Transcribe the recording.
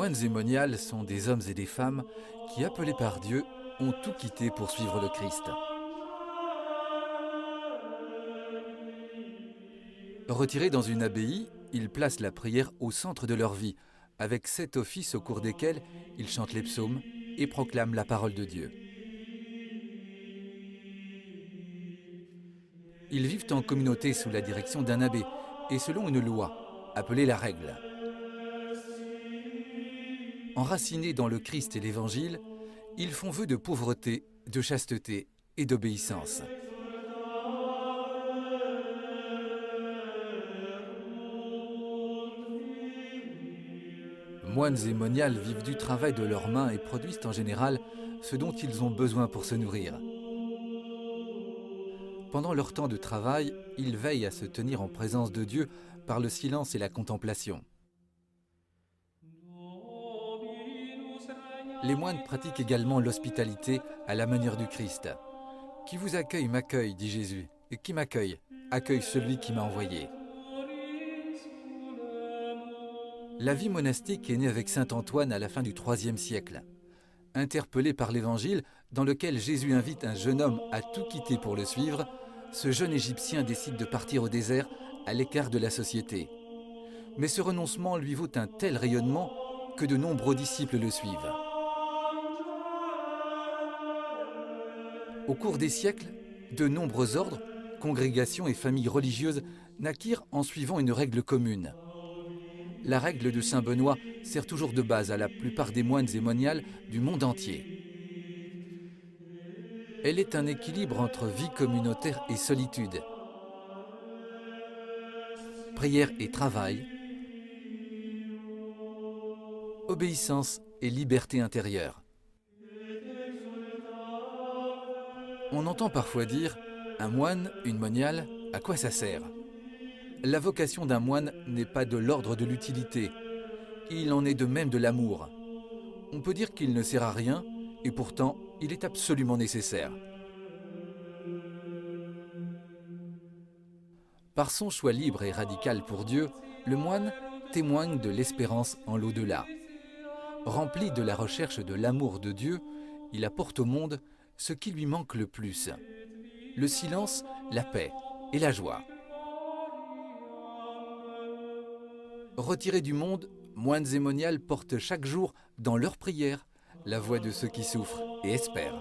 moines et moniales sont des hommes et des femmes qui, appelés par Dieu, ont tout quitté pour suivre le Christ. Retirés dans une abbaye, ils placent la prière au centre de leur vie, avec 7 offices au cours desquels ils chantent les psaumes et proclament la parole de Dieu. Ils vivent en communauté sous la direction d'un abbé et selon une loi, appelée la règle. Enracinés dans le Christ et l'Évangile, ils font vœu de pauvreté, de chasteté et d'obéissance. Moines et moniales vivent du travail de leurs mains et produisent en général ce dont ils ont besoin pour se nourrir. Pendant leur temps de travail, ils veillent à se tenir en présence de Dieu par le silence et la contemplation. Les moines pratiquent également l'hospitalité à la manière du Christ. « Qui vous accueille m'accueille », dit Jésus, « et qui m'accueille, accueille celui qui m'a envoyé ». La vie monastique est née avec saint Antoine à la fin du IIIe siècle. Interpellé par l'Évangile, dans lequel Jésus invite un jeune homme à tout quitter pour le suivre, ce jeune Égyptien décide de partir au désert, à l'écart de la société. Mais ce renoncement lui vaut un tel rayonnement que de nombreux disciples le suivent. Au cours des siècles, de nombreux ordres, congrégations et familles religieuses naquirent en suivant une règle commune. La règle de saint Benoît sert toujours de base à la plupart des moines et moniales du monde entier. Elle est un équilibre entre vie communautaire et solitude, prière et travail, obéissance et liberté intérieure. On entend parfois dire « un moine, une moniale, à quoi ça sert ?» La vocation d'un moine n'est pas de l'ordre de l'utilité. Il en est de même de l'amour. On peut dire qu'il ne sert à rien, et pourtant, il est absolument nécessaire. Par son choix libre et radical pour Dieu, le moine témoigne de l'espérance en l'au-delà. Rempli de la recherche de l'amour de Dieu, il apporte au monde ce qui lui manque le plus: le silence, la paix et la joie. Retirés du monde, moines et moniales portent chaque jour, dans leurs prières, la voix de ceux qui souffrent et espèrent.